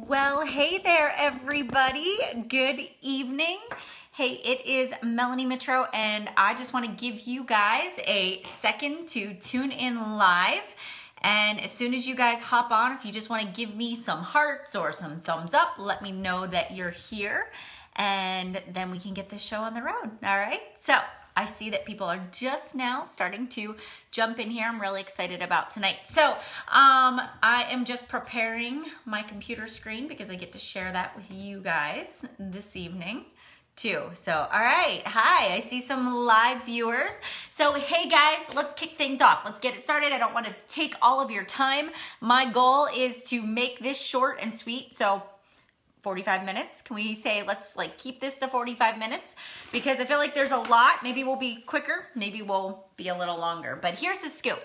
Well, hey there, everybody. Good evening. Hey, it is Melanie Mitro, and I just want to give you guys a second to tune in live. And as soon as you guys hop on, if you just want to give me some hearts or some thumbs up, let me know that you're here, and then we can get this show on the road. All right? So I see that people are just now starting to jump in here. I'm really excited about tonight. So I am just preparing my computer screen because I get to share that with you guys this evening too. So, all right. Hi, I see some live viewers. So, hey guys, let's kick things off. Let's get it started. I don't want to take all of your time. My goal is to make this short and sweet. So 45 minutes. Can we say, let's keep this to 45 minutes? Because I feel like there's a lot. Maybe we'll be quicker. Maybe we'll be a little longer. But here's the scoop.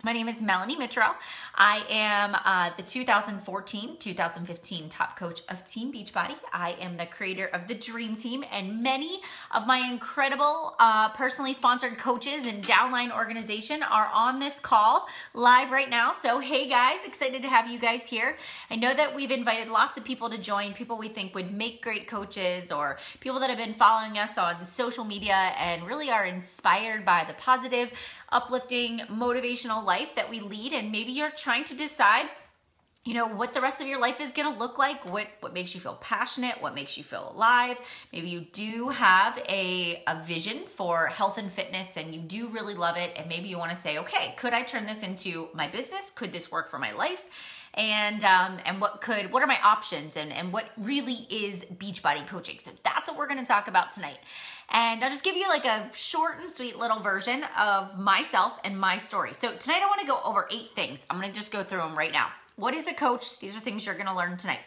My name is Melanie Mitro. I am the 2014-2015 top coach of Team Beachbody. I am the creator of the Dream Team, and many of my incredible personally sponsored coaches and downline organization are on this call live right now. So hey guys, excited to have you guys here. I know that we've invited lots of people to join, people we think would make great coaches, or people that have been following us on social media and really are inspired by the positive, uplifting, motivational life that we lead. And maybe you're trying to decide, you know, what the rest of your life is going to look like, what makes you feel passionate, what makes you feel alive. Maybe you do have a vision for health and fitness and you do really love it, and maybe you want to say, okay, could I turn this into my business? Could this work for my life? And what are my options, and what really is Beachbody coaching? So that's what we're going to talk about tonight. And I'll just give you like a short and sweet little version of myself and my story. So tonight I want to go over 8 things. I'm going to just go through them right now. What is a coach? These are things you're going to learn tonight.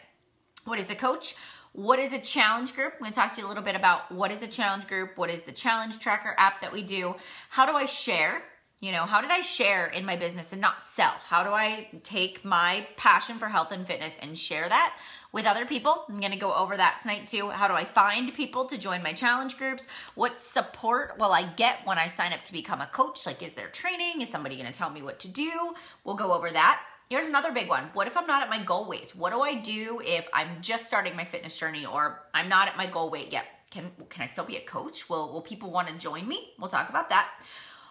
What is a coach? What is a challenge group? I'm going to talk to you a little bit about what is a challenge group, what is the challenge tracker app that we do, how do I share? You know, how did I share in my business and not sell? How do I take my passion for health and fitness and share that with other people? I'm going to go over that tonight too. How do I find people to join my challenge groups? What support will I get when I sign up to become a coach? Like, is there training? Is somebody going to tell me what to do? We'll go over that. Here's another big one. What if I'm not at my goal weight? What do I do if I'm just starting my fitness journey, or I'm not at my goal weight yet? Can I still be a coach? Will people want to join me? We'll talk about that.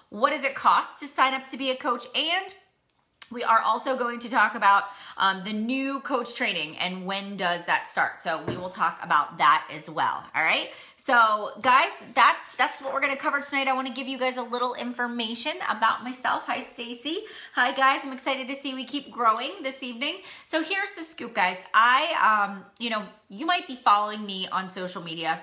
What does it cost to sign up to be a coach? And we are also going to talk about the new coach training and when does that start. So we will talk about that as well. All right. So guys, that's what we're going to cover tonight. I want to give you guys a little information about myself. Hi, Stacy. Hi guys. I'm excited to see we keep growing this evening. So here's the scoop, guys. You might be following me on social media.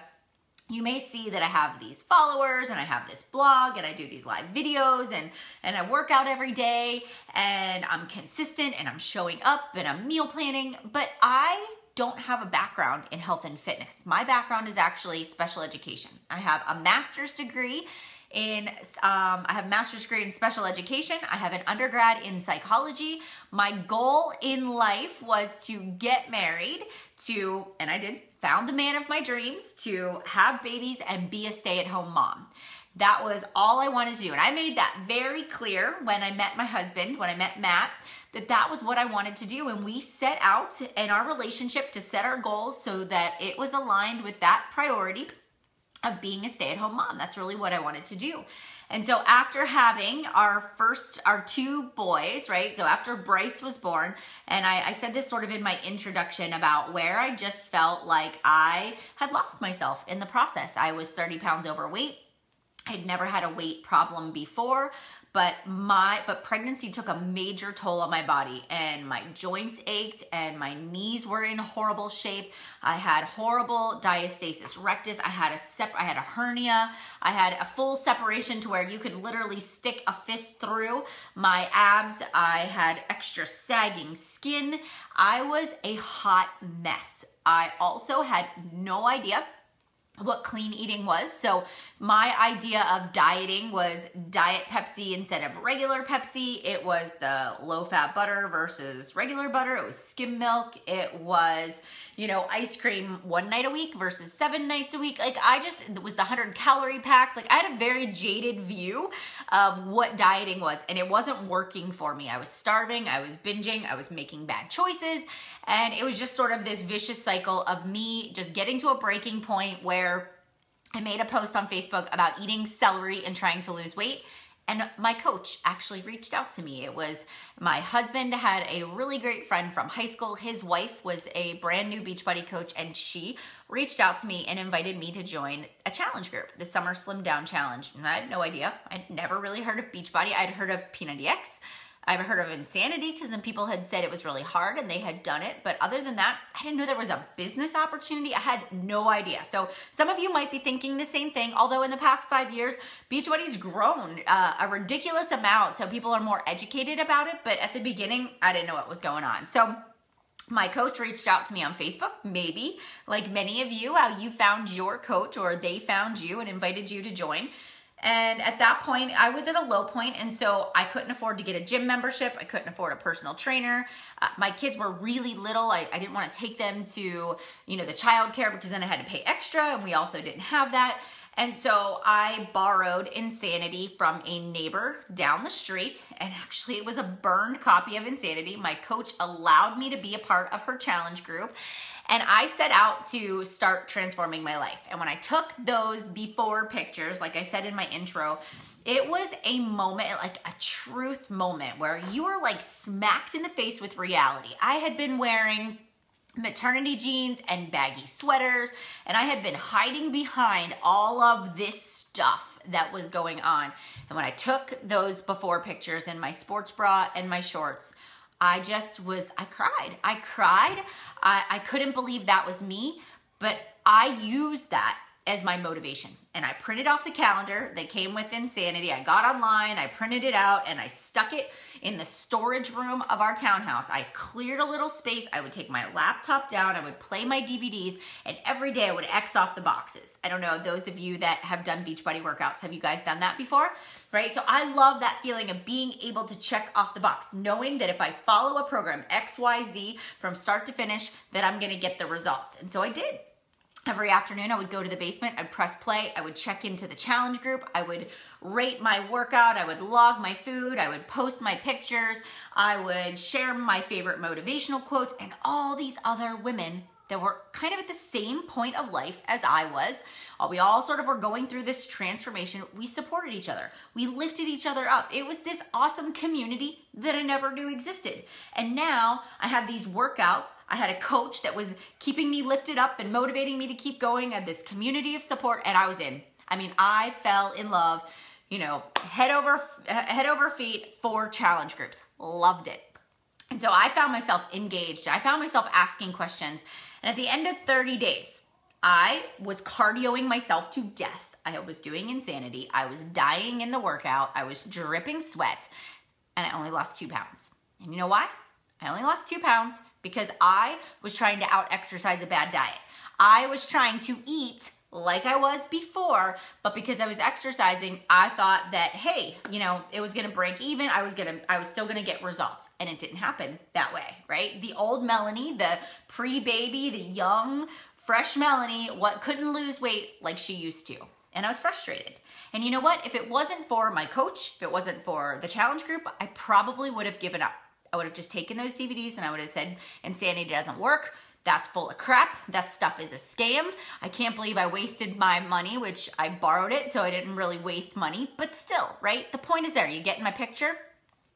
You may see that I have these followers and I have this blog and I do these live videos and I work out every day and I'm consistent and I'm showing up and I'm meal planning, but I don't have a background in health and fitness. My background is actually special education. I have a master's degree in special education. I have an undergrad in psychology. My goal in life was to get married and I did, found the man of my dreams, to have babies and be a stay-at-home mom. That was all I wanted to do. And I made that very clear when I met my husband, when I met Matt, that was what I wanted to do. And we set out in our relationship to set our goals so that it was aligned with that priority of being a stay-at-home mom. That's really what I wanted to do. And so after having our 2 boys, right? So after Bryce was born, and I said this sort of in my introduction about where I just felt like I had lost myself in the process. I was 30 pounds overweight. I'd never had a weight problem before, but pregnancy took a major toll on my body, and my joints ached and my knees were in horrible shape. I had horrible diastasis rectus. I had a hernia. I had a full separation to where you could literally stick a fist through my abs. I had extra sagging skin. I was a hot mess. I also had no idea what clean eating was. So my idea of dieting was Diet Pepsi instead of regular Pepsi. It was the low-fat butter versus regular butter. It was skim milk. It was, ice cream 1 night a week versus 7 nights a week. It was the 100-calorie packs. I had a very jaded view of what dieting was, and it wasn't working for me. I was starving. I was binging. I was making bad choices. And it was just sort of this vicious cycle of me just getting to a breaking point where I made a post on Facebook about eating celery and trying to lose weight. And my coach actually reached out to me. It was my husband had a really great friend from high school. His wife was a brand new Beachbody coach, and she reached out to me and invited me to join a challenge group, the Summer Slim Down Challenge. And I had no idea. I'd never really heard of Beachbody. I'd heard of P90X. I've heard of Insanity because then people had said it was really hard and they had done it. But other than that, I didn't know there was a business opportunity. I had no idea. So some of you might be thinking the same thing, although in the past 5 years, Beachbody's grown a ridiculous amount. So people are more educated about it. But at the beginning, I didn't know what was going on. So my coach reached out to me on Facebook, maybe like many of you, how you found your coach or they found you and invited you to join. And at that point, I was at a low point, and so I couldn't afford to get a gym membership. I couldn't afford a personal trainer. My kids were really little. I didn't want to take them to, the childcare because then I had to pay extra, and we also didn't have that. And so I borrowed Insanity from a neighbor down the street, and actually it was a burned copy of Insanity. My coach allowed me to be a part of her challenge group, and I set out to start transforming my life. And when I took those before pictures, like I said in my intro, it was a moment, like a truth moment where you were like smacked in the face with reality. I had been wearing maternity jeans and baggy sweaters, and I had been hiding behind all of this stuff that was going on. And when I took those before pictures in my sports bra and my shorts, I cried. I couldn't believe that was me, but I used that as my motivation. And I printed off the calendar that came with Insanity. I got online, I printed it out, and I stuck it in the storage room of our townhouse. I cleared a little space. I would take my laptop down, I would play my DVDs, and every day I would X off the boxes. I don't know, those of you that have done Beachbody workouts, have you guys done that before? Right? So I love that feeling of being able to check off the box, knowing that if I follow a program XYZ from start to finish, that I'm gonna get the results. And so I did. Every afternoon I would go to the basement, I'd press play, I would check into the challenge group, I would rate my workout, I would log my food, I would post my pictures, I would share my favorite motivational quotes, and all these other women that were kind of at the same point of life as I was. We all sort of were going through this transformation. We supported each other. We lifted each other up. It was this awesome community that I never knew existed. And now I had these workouts. I had a coach that was keeping me lifted up and motivating me to keep going. I had this community of support, and I was in. I mean, I fell in love, head over feet for challenge groups. Loved it. And so I found myself engaged. I found myself asking questions. And at the end of 30 days, I was cardioing myself to death. I was doing Insanity. I was dying in the workout. I was dripping sweat. And I only lost 2 pounds. And you know why? I only lost 2 pounds because I was trying to out-exercise a bad diet. I was trying to eat like I was before, but because I was exercising, I thought that, hey, it was gonna break even. I was still gonna get results, and it didn't happen that way, right? The old Melanie, the pre-baby, the young, fresh Melanie, couldn't lose weight like she used to, and I was frustrated. And you know what? If it wasn't for my coach, if it wasn't for the challenge group, I probably would have given up. I would have just taken those DVDs and I would have said, Insanity doesn't work. That's full of crap. That stuff is a scam. I can't believe I wasted my money, which I borrowed it, so I didn't really waste money, but still, right? The point is there. You get in my picture?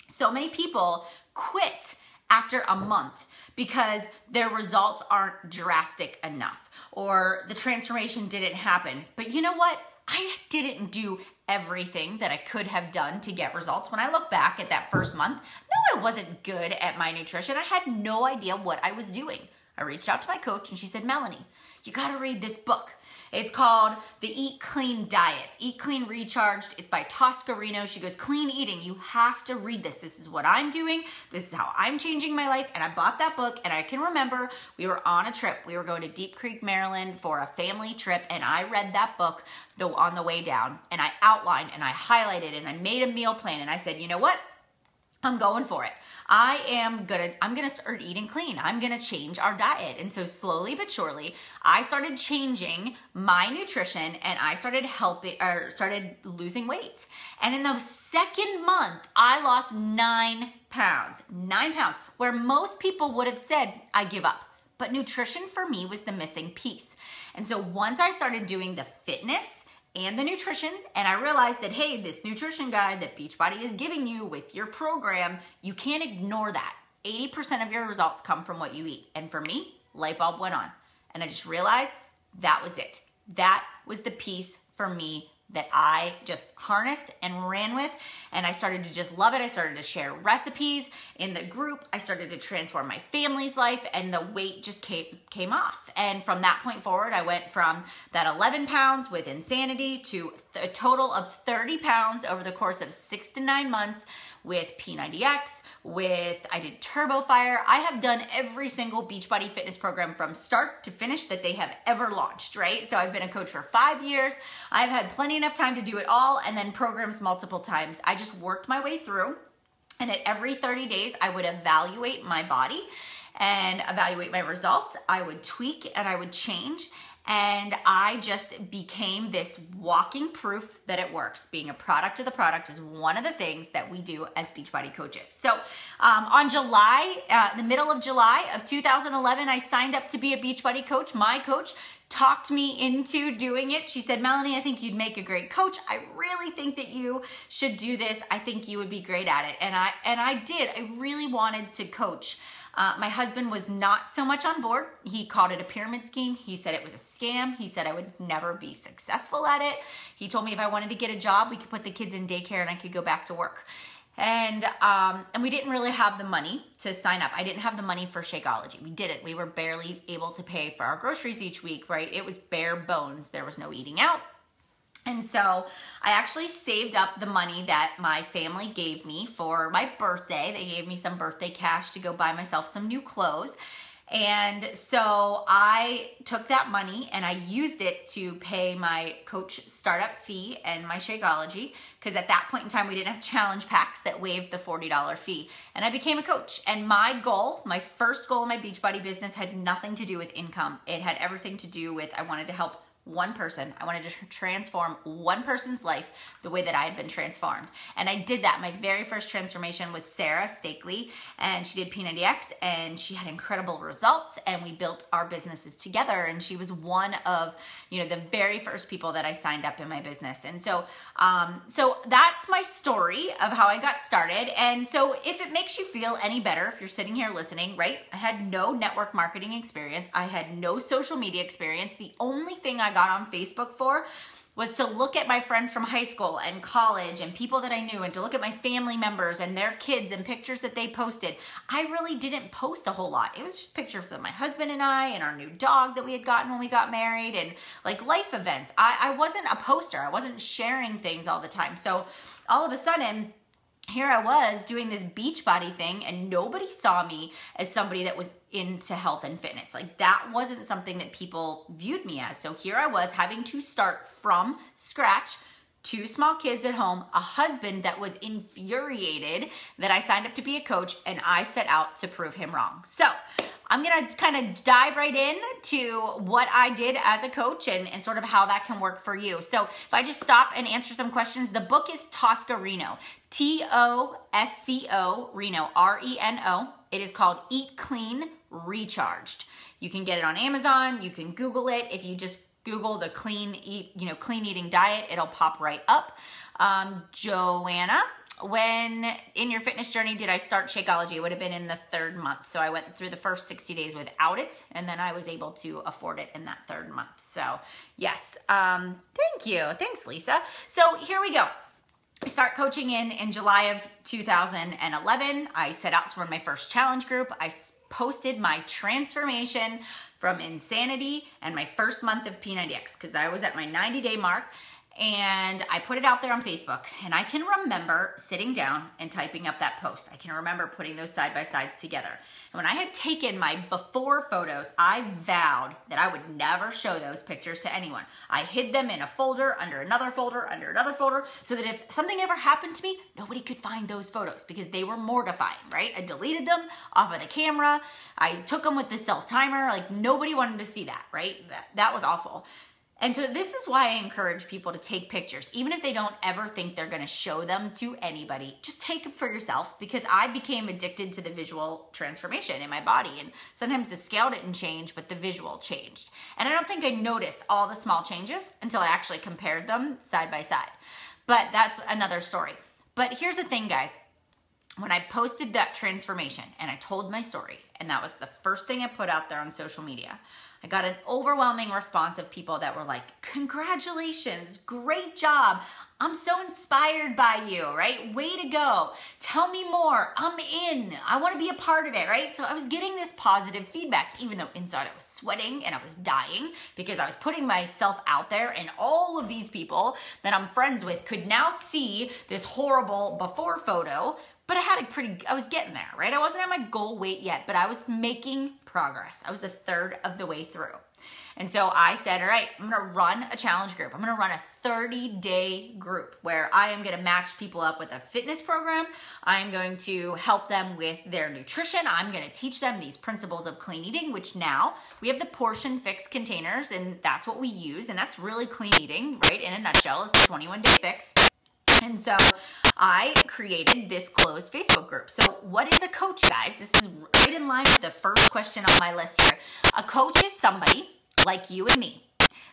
So many people quit after a month because their results aren't drastic enough or the transformation didn't happen. But you know what? I didn't do everything that I could have done to get results. When I look back at that first month, no, I wasn't good at my nutrition. I had no idea what I was doing. I reached out to my coach and she said, Melanie, you gotta read this book. It's called The Eat Clean Diet, Eat Clean Recharged. It's by Toscarino. She goes, clean eating, you have to read this. This is what I'm doing. This is how I'm changing my life. And I bought that book, and I can remember we were on a trip. We were going to Deep Creek, Maryland for a family trip, and I read that book on the way down, and I outlined and I highlighted and I made a meal plan, and I said, you know what? I'm going for it. I'm gonna start eating clean. I'm gonna change our diet. And so slowly but surely, I started changing my nutrition and I started losing weight. And in the second month, I lost 9 pounds, 9 pounds, where most people would have said, I give up. But nutrition for me was the missing piece. And so once I started doing the fitness and the nutrition, and I realized that, hey, this nutrition guide that Beachbody is giving you with your program, you can't ignore that. 80% of your results come from what you eat. And for me, light bulb went on. And I just realized that was it. That was the piece for me that I just harnessed and ran with, and I started to just love it. I started to share recipes in the group. I started to transform my family's life, and the weight just came off. And from that point forward, I went from that 11 pounds with insanity to a total of 30 pounds over the course of 6 to 9 months with P90X, I did Turbo Fire. I have done every single Beachbody fitness program from start to finish that they have ever launched, right? So I've been a coach for 5 years. I've had plenty enough time to do it all, and then programs multiple times. I just worked my way through, and at every 30 days, I would evaluate my body and evaluate my results. I would tweak and I would change. And I just became this walking proof that it works. Being a product of the product is one of the things that we do as Beachbody coaches. So on the middle of July of 2011, I signed up to be a Beachbody coach. My coach talked me into doing it. She said, Melanie, I think you'd make a great coach. I really think that you should do this. I think you would be great at it. And I did. I really wanted to coach. My husband was not so much on board. He called it a pyramid scheme. He said it was a scam. He said I would never be successful at it. He told me if I wanted to get a job, we could put the kids in daycare and I could go back to work. And we didn't really have the money to sign up. I didn't have the money for Shakeology. We didn't. We were barely able to pay for our groceries each week, right? It was bare bones. There was no eating out. And so I actually saved up the money that my family gave me for my birthday. They gave me some birthday cash to go buy myself some new clothes. And so I took that money and I used it to pay my coach startup fee and my Shakeology, because at that point in time, we didn't have challenge packs that waived the $40 fee. And I became a coach. And my goal, my first goal in my Beachbody business had nothing to do with income. It had everything to do with I wanted to help one person. I wanted to transform one person's life the way that I had been transformed. And I did that. My very first transformation was Sarah Stakely, and she did P90X, and she had incredible results, and we built our businesses together. And she was one of, the very first people that I signed up in my business. And so, so that's my story of how I got started. And so if it makes you feel any better, if you're sitting here listening, right? I had no network marketing experience. I had no social media experience. The only thing I got on Facebook for was to look at my friends from high school and college and people that I knew, and to look at my family members and their kids and pictures that they posted. I really didn't post a whole lot. It was just pictures of my husband and I and our new dog that we had gotten when we got married, and like life events. I wasn't a poster. I wasn't sharing things all the time. So all of a sudden, here I was doing this Beachbody thing, and nobody saw me as somebody that was into health and fitness. Like, that wasn't something that people viewed me as. So here I was having to start from scratch, 2 small kids at home, a husband that was infuriated that I signed up to be a coach, and I set out to prove him wrong. So I'm gonna kind of dive right in to what I did as a coach and sort of how that can work for you. So if I just stop and answer some questions, the book is Tosca Reno, Tosco Reno, R-E-N-O. It is called Eat Clean, Recharged. You can get it on Amazon. You can Google it. If you just Google the clean eating diet, it'll pop right up. Joanna, when in your fitness journey did I start Shakeology? It would have been in the 3rd month. So I went through the first 60 days without it, and then I was able to afford it in that 3rd month. So yes, thank you. Thanks, Lisa. So here we go. I start coaching in July of 2011. I set out to run my first challenge group. I posted my transformation from insanity and my first month of P90X, because I was at my 90-day mark. And I put it out there on Facebook, and I can remember sitting down and typing up that post. I can remember putting those side by sides together. And when I had taken my before photos, I vowed that I would never show those pictures to anyone. I hid them in a folder, under another folder, so that if something ever happened to me, nobody could find those photos because they were mortifying, right? I deleted them off of the camera. I took them with the self-timer. Like, nobody wanted to see that, right? That was awful. And so this is why I encourage people to take pictures, even if they don't ever think they're going to show them to anybody. Just take them for yourself, because I became addicted to the visual transformation in my body. And sometimes the scale didn't change, but the visual changed. And I don't think I noticed all the small changes until I actually compared them side by side. But that's another story. But here's the thing, guys. When I posted that transformation and I told my story, and that was the first thing I put out there on social media, I got an overwhelming response of people that were like, congratulations, great job. I'm so inspired by you, right? Way to go. Tell me more. I'm in. I want to be a part of it, right? So I was getting this positive feedback, even though inside I was sweating and I was dying because I was putting myself out there, and all of these people that I'm friends with could now see this horrible before photo. But I was getting there, right? I wasn't at my goal weight yet, but I was making progress. I was a third of the way through. And so I said, all right, I'm going to run a challenge group. I'm going to run a 30-day group where I am going to match people up with a fitness program. I'm going to help them with their nutrition. I'm going to teach them these principles of clean eating, which now we have the portion fix containers, and that's what we use. And that's really clean eating, right? In a nutshell, is the 21-day fix. And so I created this closed Facebook group. So what is a coach, guys? This is right in line with the first question on my list here. A coach is somebody like you and me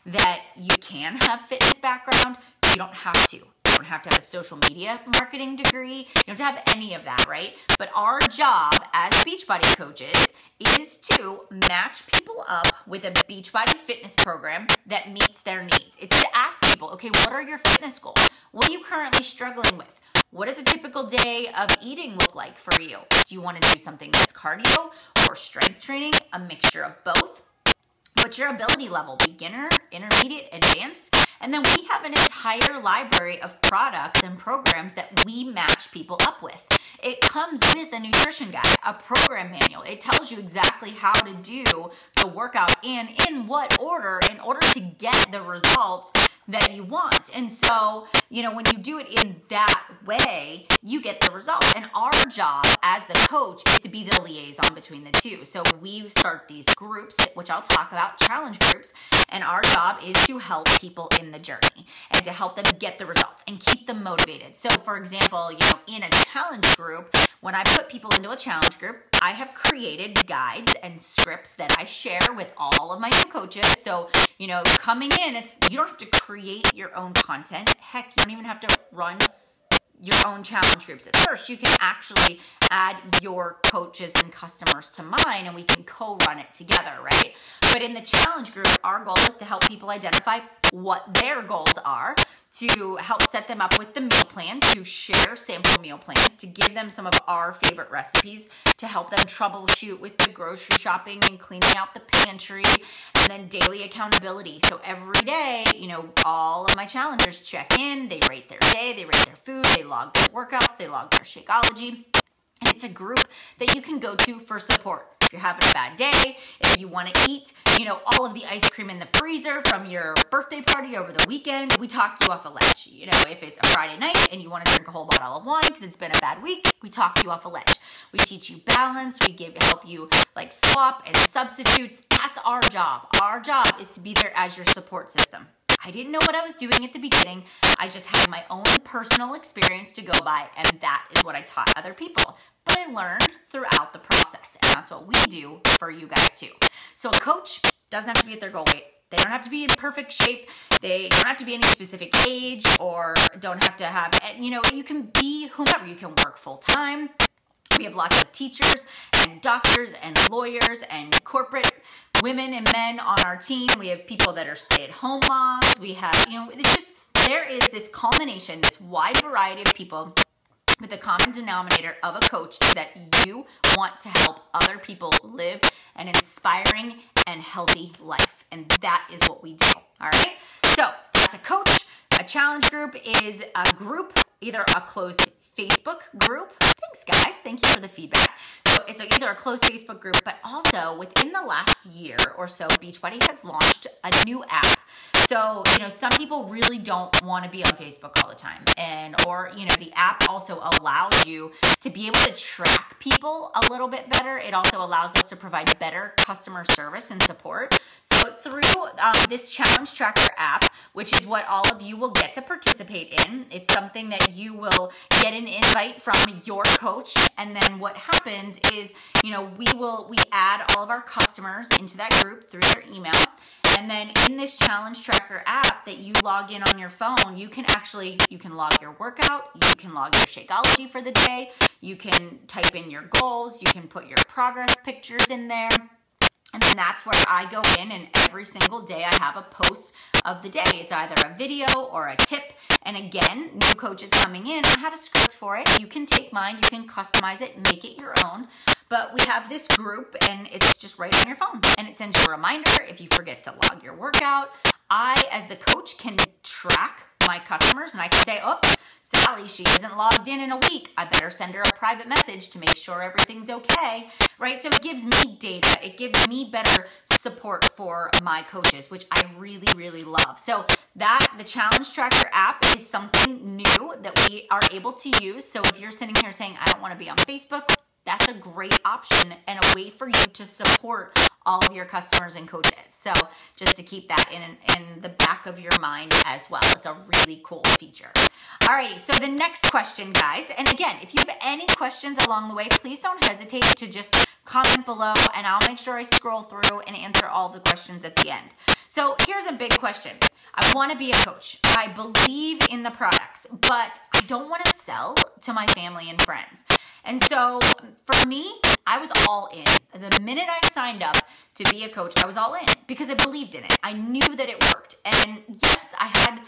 that you can have fitness background. You don't have to. You don't have to have a social media marketing degree. You don't have any of that, right? But our job as Beachbody coaches is to match people up with a Beachbody fitness program that meets their needs. It's to ask people, okay, what are your fitness goals? What are you currently struggling with? What does a typical day of eating look like for you? Do you want to do something that's cardio or strength training, a mixture of both? What's your ability level? Beginner, intermediate, advanced? And then we have an entire library of products and programs that we match people up with. It comes with a nutrition guide, a program manual. It tells you exactly how to do the workout and in what order in order to get the results that you want. And so, when you do it in that way, you get the results. And our job as the coach is to be the liaison between the two. So we start these groups, which I'll talk about, challenge groups, and our job is to help people in the journey and to help them get the results and keep them motivated. So for example, in a challenge group, when I put people into a challenge group, I have created guides and scripts that I share with all of my new coaches. So, coming in, you don't have to create your own content. Heck, you don't even have to run your own challenge groups at first. You can actually add your coaches and customers to mine, and we can co-run it together, right? But in the challenge group, our goal is to help people identify what their goals are, to help set them up with the meal plan, to share sample meal plans, to give them some of our favorite recipes, to help them troubleshoot with the grocery shopping and cleaning out the pantry, and then daily accountability. So every day, all of my challengers check in, they rate their day, they rate their food, they log their workouts, they log their Shakeology. And it's a group that you can go to for support. If you're having a bad day, if you want to eat, all of the ice cream in the freezer from your birthday party over the weekend, we talk you off a ledge. If it's a Friday night and you want to drink a whole bottle of wine because it's been a bad week, we talk you off a ledge. We teach you balance. We help you like swap and substitutes. That's our job. Our job is to be there as your support system. I didn't know what I was doing at the beginning. I just had my own personal experience to go by, and that is what I taught other people. But I learned throughout the process, and that's what we do for you guys too. So a coach doesn't have to be at their goal weight. They don't have to be in perfect shape. They don't have to be any specific age, or don't have to have, you can be whomever. You can work full time. We have lots of teachers and doctors and lawyers and corporate women and men on our team. We have people that are stay-at-home moms. We have, there is this culmination, this wide variety of people with the common denominator of a coach is that you want to help other people live an inspiring and healthy life. And that is what we do. All right. So that's a coach. A challenge group is a group, either a closed Facebook group. Thanks, guys. Thank you for the feedback. So it's either a closed Facebook group, but also within the last year or so, Beachbody has launched a new app. So, some people really don't want to be on Facebook all the time. Or the app also allows you to be able to track people a little bit better. It also allows us to provide better customer service and support. So through this challenge tracker app, which is what all of you will get to participate in, it's something that you will get an invite from your coach. And then what happens is, we add all of our customers into that group through their email. And then in this challenge tracker app that you log in on your phone, you can log your workout, you can log your Shakeology for the day, you can type in your goals, you can put your progress pictures in there. And then that's where I go in, and every single day I have a post of the day. It's either a video or a tip. And again, new coaches coming in, I have a script for it. You can take mine, you can customize it, make it your own. But we have this group, and it's just right on your phone. And it sends you a reminder if you forget to log your workout. I, as the coach, can track my customers, and I can say, oh, Sally, she isn't logged in a week. I better send her a private message to make sure everything's okay, right? So it gives me data. It gives me better support for my coaches, which I really, really love. So the Challenge Tracker app is something new that we are able to use. So if you're sitting here saying, I don't want to be on Facebook, that's a great option and a way for you to support all of your customers and coaches. So just to keep that in the back of your mind as well. It's a really cool feature. Alrighty, so the next question, guys, and again, if you have any questions along the way, please don't hesitate to just comment below, and I'll make sure I scroll through and answer all the questions at the end. So here's a big question. I want to be a coach. I believe in the products, but I don't want to sell to my family and friends. And so for me, I was all in. The minute I signed up to be a coach, I was all in because I believed in it. I knew that it worked. And yes, I had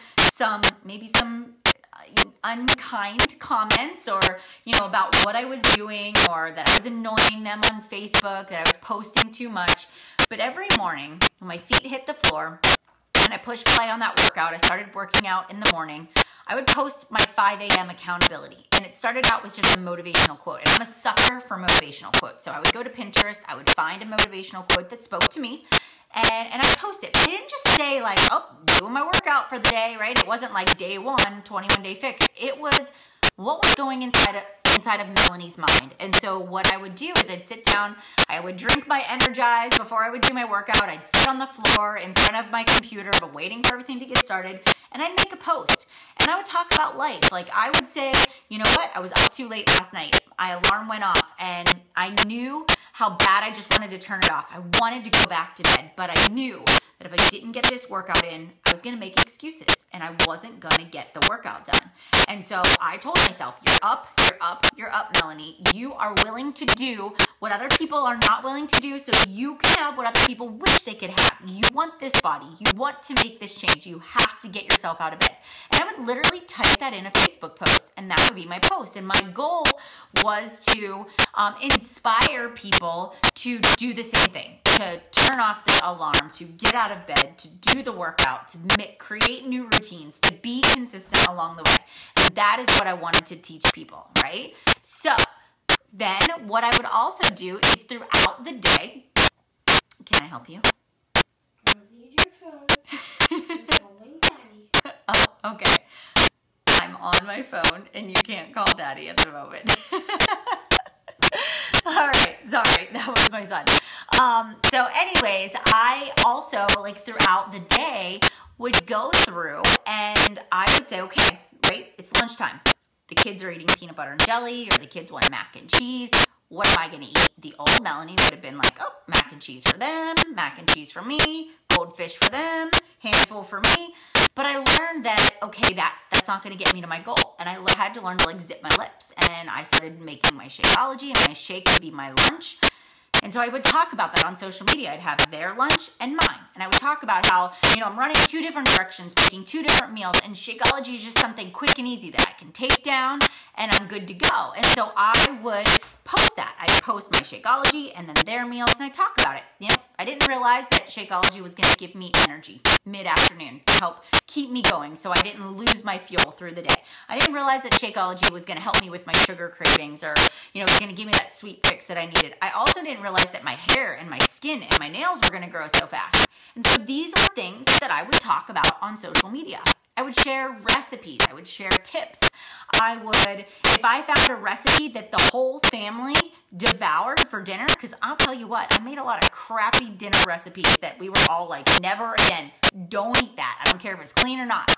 maybe some unkind comments or, about what I was doing, or that I was annoying them on Facebook, that I was posting too much. But every morning when my feet hit the floor and I pushed play on that workout, I started working out in the morning, I would post my 5 a.m. accountability. And it started out with just a motivational quote. And I'm a sucker for motivational quotes. So I would go to Pinterest, I would find a motivational quote that spoke to me, and I'd post it. But I didn't just say like, oh, doing my workout for the day, right? It wasn't like day 1, 21-day fix. It was what was going inside of Melanie's mind. And so what I would do is I'd sit down, I would drink my Energize before I would do my workout. I'd sit on the floor in front of my computer, but waiting for everything to get started, and I'd make a post. And I would talk about life. Like I would say, you know what? I was up too late last night. My alarm went off, and I knew how bad I just wanted to turn it off. I wanted to go back to bed, but I knew that if I didn't get this workout in, I was going to make excuses, and I wasn't going to get the workout done. And so I told myself, you're up, Melanie. You are willing to do what other people are not willing to do, so you can have what other people wish they could have. You want this body. You want to make this change. You have to get yourself out of bed. And I would literally type that in a Facebook post, and that would be my post. And my goal was to inspire people to do the same thing, to turn off the alarm, to get out of bed, to do the workout, to create new routines, to be consistent along the way. And that is what I wanted to teach people, right? So then what I would also do is throughout the day, can I help you? I need your phone. I'm calling Daddy. Oh, okay. I'm on my phone and you can't call Daddy at the moment. All right, sorry, that was my son. So anyways, I also throughout the day would go through and I would say, okay, right, it's lunchtime. The kids are eating peanut butter and jelly, or the kids want mac and cheese. What am I going to eat? The old Melanie would have been like, oh, mac and cheese for them, mac and cheese for me, goldfish for them, handful for me. But I learned that, okay, that's not going to get me to my goal. And I had to learn to zip my lips. And I started making my Shakeology, and my shake would be my lunch. And so I would talk about that on social media. I'd have their lunch and mine. And And I would talk about how, I'm running 2 different directions, making 2 different meals, and Shakeology is just something quick and easy that I can take down and I'm good to go. And so I would post that. I'd post my Shakeology and then their meals, and I talk about it. I didn't realize that Shakeology was going to give me energy mid-afternoon to help keep me going so I didn't lose my fuel through the day. I didn't realize that Shakeology was going to help me with my sugar cravings, or, it was going to give me that sweet fix that I needed. I also didn't realize that my hair and my skin and my nails were going to grow so fast. And so these were things that I would talk about on social media. I would share recipes. I would share tips. If I found a recipe that the whole family devoured for dinner, because I'll tell you what, I made a lot of crappy dinner recipes that we were all like, never again, don't eat that. I don't care if it's clean or not.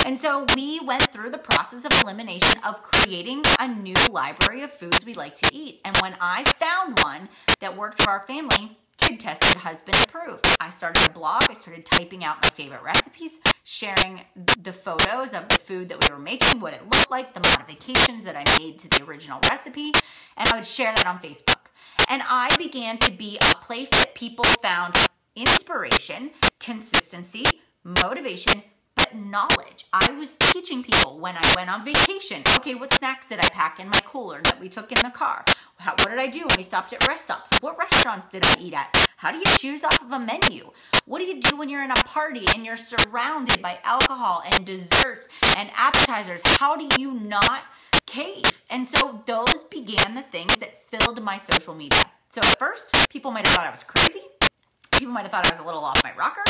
And so we went through the process of elimination of creating a new library of foods we like to eat. And when I found one that worked for our family, kid tested, husband approved, I started a blog. I started typing out my favorite recipes, sharing the photos of the food that we were making, what it looked like, the modifications that I made to the original recipe, and I would share that on Facebook. And I began to be a place that people found inspiration, consistency, motivation, but knowledge. I was teaching people when I went on vacation. Okay, what snacks did I pack in my cooler that we took in the car? What did I do when we stopped at rest stops? What restaurants did I eat at? How do you choose off of a menu? What do you do when you're in a party and you're surrounded by alcohol and desserts and appetizers? How do you not cave? And so those began the things that filled my social media. So at first, people might have thought I was crazy. People might have thought I was a little off my rocker.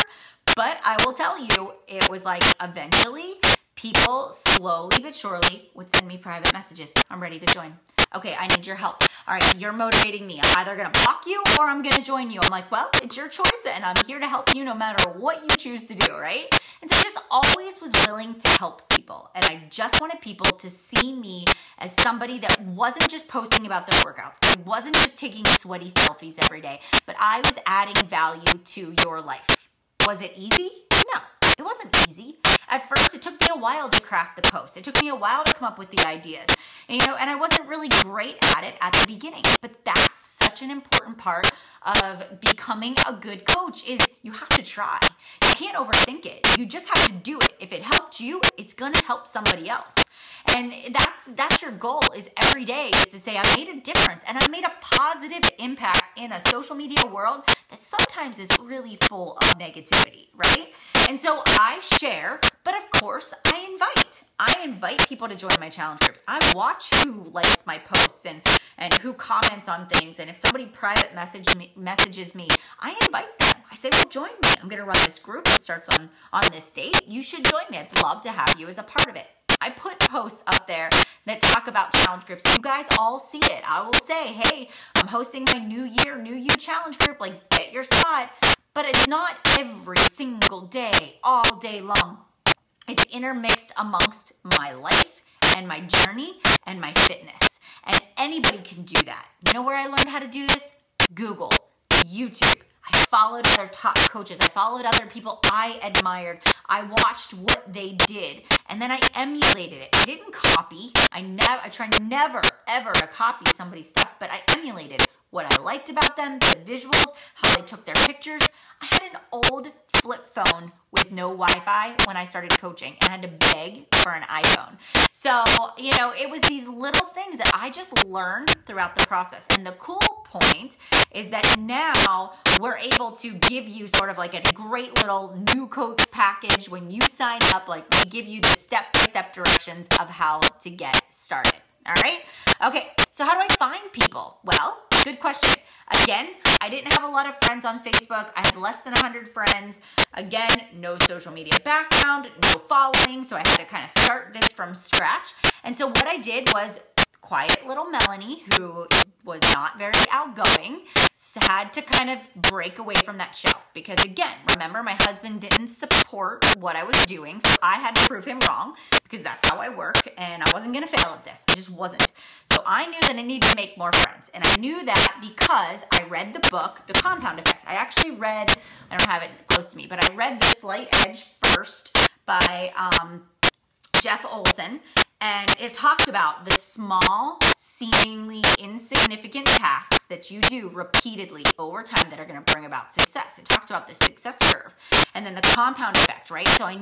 But I will tell you, it was like eventually people slowly but surely would send me private messages. I'm ready to join. Okay, I need your help. All right, you're motivating me. I'm either going to block you or I'm going to join you. I'm like, well, it's your choice and I'm here to help you no matter what you choose to do, right? And so I just always was willing to help people. And I just wanted people to see me as somebody that wasn't just posting about their workouts. I wasn't just taking sweaty selfies every day, but I was adding value to your life. Was it easy? No, it wasn't easy. At first, it took me a while to craft the post. It took me a while to come up with the ideas. And I wasn't really great at it at the beginning. But that's such an important part of becoming a good coach is you have to try. You can't overthink it. You just have to do it. If it helped you, it's going to help somebody else. And that's your goal, is every day is to say, I made a difference and I made a positive impact in a social media world that sometimes is really full of negativity, right? And so I share, but of course I invite people to join my challenge groups. I watch who likes my posts and who comments on things. And if somebody private messages me, I invite them. I say, well, join me. I'm going to run this group. It starts on this date. You should join me. I'd love to have you as a part of it. I put posts up there that talk about challenge groups. You guys all see it. I will say, hey, I'm hosting my New Year, New You challenge group. Like, get your spot. But it's not every single day, all day long. It's intermixed amongst my life and my journey and my fitness. And anybody can do that. You know where I learned how to do this? Google, YouTube. I followed other top coaches. I followed other people I admired. I watched what they did, and then I emulated it. I didn't copy. I tried never, ever to copy somebody's stuff, but I emulated what I liked about them, the visuals, how they took their pictures. I had an old flip phone with no Wi-Fi when I started coaching and I had to beg for an iPhone. So, it was these little things that I just learned throughout the process. And the cool point is that now we're able to give you sort of like a great little new coach package when you sign up. Like, we give you the step-by-step directions of how to get started. All right? Okay, so how do I find people? Well, good question. Again, I didn't have a lot of friends on Facebook. I had less than 100 friends. Again, no social media background, no following, so I had to kind of start this from scratch. And so what I did was quiet little Melanie, who was not very outgoing, had to kind of break away from that shell. Because again, remember, my husband didn't support what I was doing, so I had to prove him wrong because that's how I work, and I wasn't going to fail at this. I just wasn't. So I knew that I needed to make more friends, and I knew that because I read the book, The Compound Effect. I actually read, I don't have it close to me, but I read The Slight Edge first by Jeff Olson, and it talked about the small seemingly insignificant tasks that you do repeatedly over time that are going to bring about success. It talked about the success curve and then the compound effect, right? So I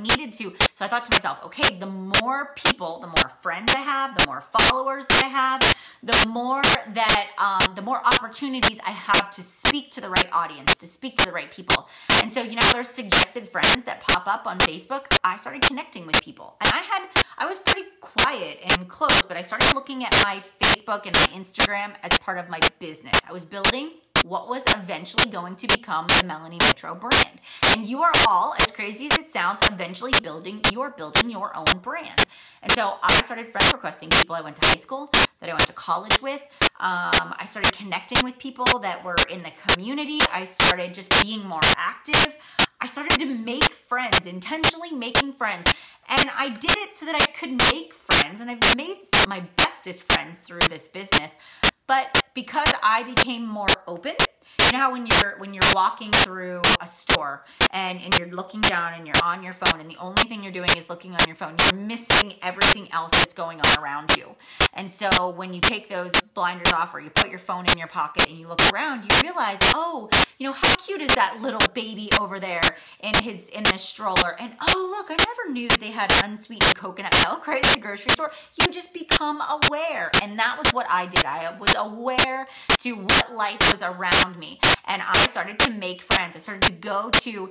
thought to myself, okay, the more people, the more friends I have, the more followers that I have, the more opportunities I have to speak to the right audience, to speak to the right people. And so, there's suggested friends that pop up on Facebook. I started connecting with people, and I was pretty quiet and close, but I started looking at my Facebook and my Instagram as part of my business. I was building what was eventually going to become the Melanie Mitro brand. And you are all, as crazy as it sounds, eventually building your own brand. And so I started friend requesting people I went to high school, that I went to college with. I started connecting with people that were in the community. I started just being more active. I started to make friends, intentionally making friends. And I did it so that I could make friends. And I've made my bestest friends through this business. But because I became more open, you know how when you're walking through a store and you're looking down and you're on your phone and the only thing you're doing is looking on your phone, you're missing everything else that's going on around you. And so when you take those blinders off or you put your phone in your pocket and you look around, you realize, how cute is that little baby over there in the stroller? And look, I never knew that they had unsweetened coconut milk right at the grocery store. You just become aware. And that was what I did. I was aware to what life was around me. And I started to make friends. I started to go to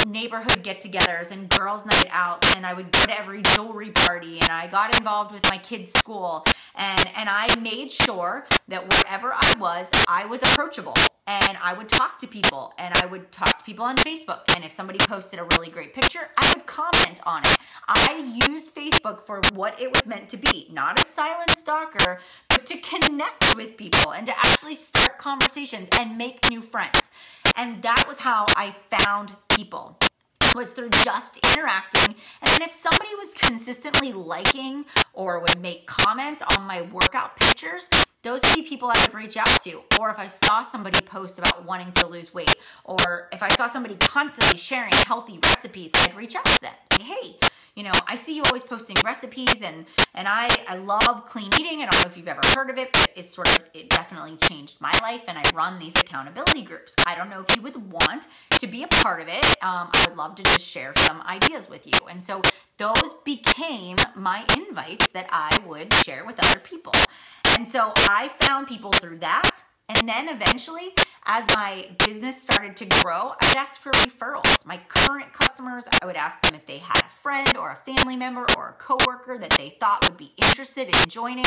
neighborhood get-togethers and girls' night out, and I would go to every jewelry party, and I got involved with my kids' school, and I made sure that wherever I was approachable, and I would talk to people, and I would talk to people on Facebook, and if somebody posted a really great picture, I would comment on it. I used Facebook for what it was meant to be, not a silent stalker, but to connect with people and to actually start conversations and make new friends. And that was how I found people, was through just interacting. And then if somebody was consistently liking or would make comments on my workout pictures, those would be people I would reach out to. Or if I saw somebody post about wanting to lose weight, or if I saw somebody constantly sharing healthy recipes, I'd reach out to them. Say, hey, I see you always posting recipes, and I love clean eating. I don't know if you've ever heard of it, but it definitely changed my life, and I run these accountability groups. I don't know if you would want to be a part of it. I would love to just share some ideas with you. And so those became my invites that I would share with other people. And so I found people through that. And then eventually, as my business started to grow, I would ask for referrals. My current customers, I would ask them if they had a friend or a family member or a coworker that they thought would be interested in joining.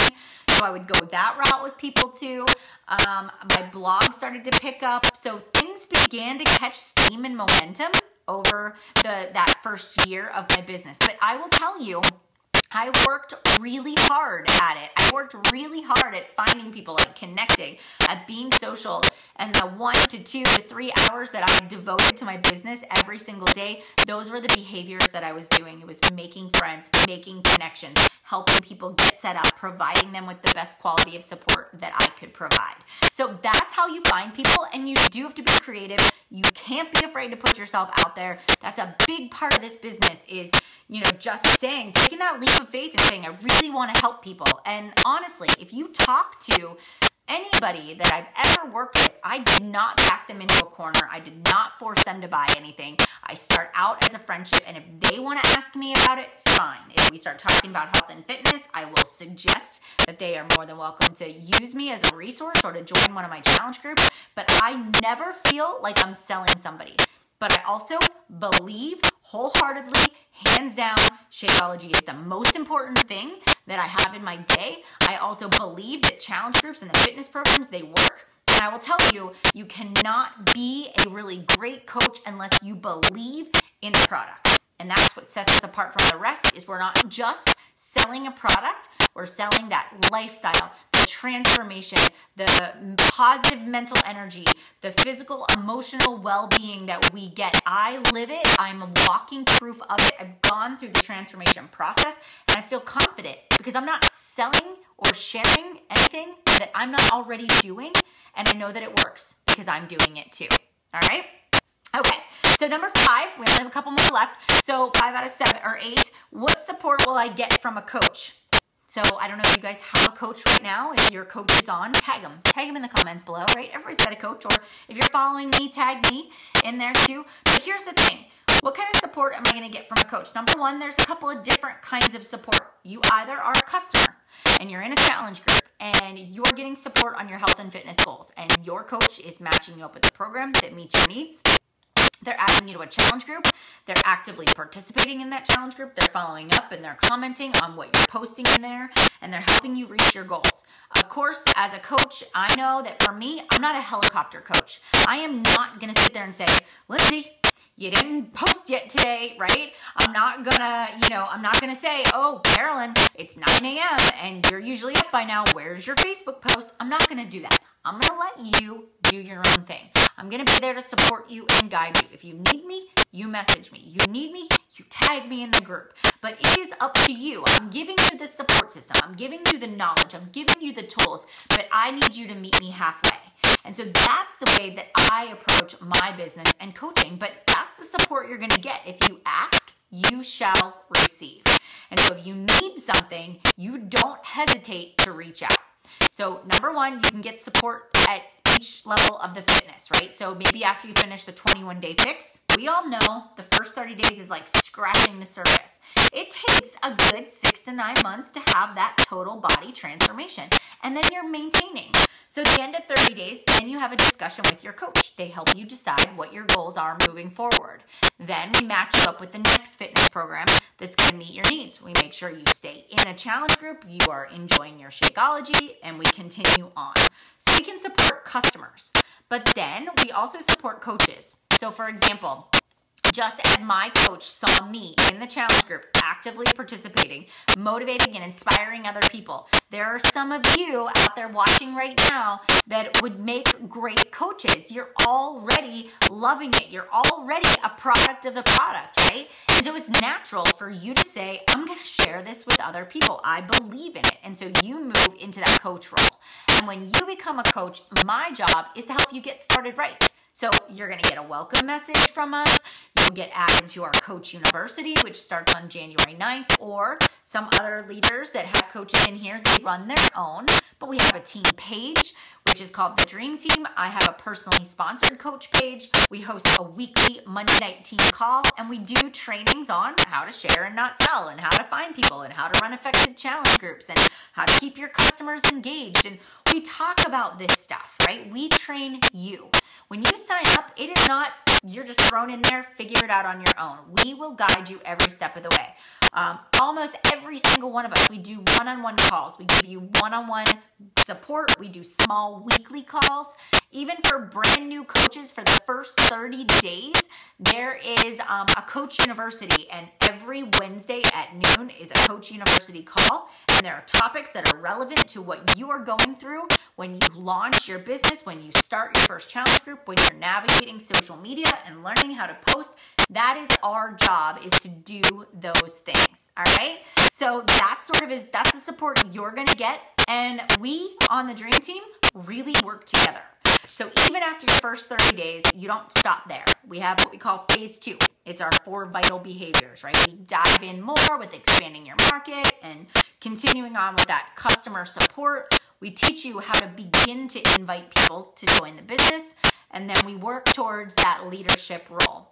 So I would go that route with people too. My blog started to pick up. So things began to catch steam and momentum over that first year of my business. But I will tell you, I worked really hard at it. I worked really hard at finding people, at connecting, at being social. And the 1 to 2 to 3 hours that I devoted to my business every single day, those were the behaviors that I was doing. It was making friends, making connections, helping people get set up, providing them with the best quality of support that I could provide. So that's how you find people, and you do have to be creative. You can't be afraid to put yourself out there. That's a big part of this business is, just taking that leap of faith and saying, I really want to help people. And honestly, if you talk to anybody that I've ever worked with, I did not back them into a corner. I did not force them to buy anything. I start out as a friendship, and if they want to ask me about it, fine. If we start talking about health and fitness, I will suggest that they are more than welcome to use me as a resource or to join one of my challenge groups. But I never feel like I'm selling somebody. But I also believe wholeheartedly, hands down, Shakeology is the most important thing that I have in my day. I also believe that challenge groups and the fitness programs, they work. And I will tell you, you cannot be a really great coach unless you believe in the product. And that's what sets us apart from the rest, is we're not just selling a product, we're selling that lifestyle, the transformation, the positive mental energy, the physical, emotional well-being that we get. I live it. I'm a walking proof of it. I've gone through the transformation process, and I feel confident because I'm not selling or sharing anything that I'm not already doing, and I know that it works because I'm doing it too. All right? Okay, so number 5, we only have a couple more left. So 5 out of 7 or 8, what support will I get from a coach? So I don't know if you guys have a coach right now. If your coach is on, tag them in the comments below, right? Everybody's got a coach, or if you're following me, tag me in there too. But here's the thing. What kind of support am I going to get from a coach? Number one, there's a couple of different kinds of support. You either are a customer and you're in a challenge group and you're getting support on your health and fitness goals, and your coach is matching you up with a program that meets your needs. They're adding you to a challenge group. They're actively participating in that challenge group. They're following up and they're commenting on what you're posting in there, and they're helping you reach your goals. Of course, as a coach, I know that for me, I'm not a helicopter coach. I am not going to sit there and say, Lindsay, you didn't post yet today, right? I'm not gonna say, oh, Carolyn, it's 9 a.m. and you're usually up by now. Where's your Facebook post? I'm not gonna do that. I'm gonna let you do your own thing. I'm gonna be there to support you and guide you. If you need me, you message me. You need me, you tag me in the group. But it is up to you. I'm giving you the support system. I'm giving you the knowledge. I'm giving you the tools, but I need you to meet me halfway. And so that's the way that I approach my business and coaching, but that's the support you're going to get. If you ask, you shall receive. And so if you need something, you don't hesitate to reach out. So number one, you can get support at each level of the fitness, right? So maybe after you finish the 21-day fix, we all know the first 30 days is like scratching the surface. It takes a good 6 to 9 months to have that total body transformation. And then you're maintaining. So at the end of 30 days, then you have a discussion with your coach. They help you decide what your goals are moving forward. Then we match you up with the next fitness program that's going to meet your needs. We make sure you stay in a challenge group, you are enjoying your Shakeology, and we continue on. So we can support customers, but then we also support coaches. So for example, just as my coach saw me in the challenge group actively participating, motivating and inspiring other people, there are some of you out there watching right now that would make great coaches. You're already loving it. You're already a product of the product, right? And so it's natural for you to say, I'm going to share this with other people. I believe in it. And so you move into that coach role. And when you become a coach, my job is to help you get started right. So you're going to get a welcome message from us. You'll get added to our Coach University, which starts on January 9th, or some other leaders that have coaches in here, they run their own. But we have a team page, which is called the Dream Team. I have a personally sponsored coach page. We host a weekly Monday night team call, and we do trainings on how to share and not sell, and how to find people, and how to run effective challenge groups, and how to keep your customers engaged. And we talk about this stuff, right? We train you. When you sign up, it is not you're just thrown in there, figure it out on your own. We will guide you every step of the way. Almost every single one of us, we do one-on-one calls. We give you one-on-one support. We do small weekly calls. Even for brand new coaches, for the first 30 days, there is a Coach University, and every Wednesday at noon is a Coach University call, and there are topics that are relevant to what you are going through when you launch your business, when you start your first challenge group, when you're navigating social media and learning how to post. That is our job, is to do those things, all right? So that's the support you're gonna get, and we on the Dream Team really work together. So even after your first 30 days, you don't stop there. We have what we call phase 2. It's our 4 vital behaviors, right? We dive in more with expanding your market and continuing on with that customer support. We teach you how to begin to invite people to join the business, and then we work towards that leadership role.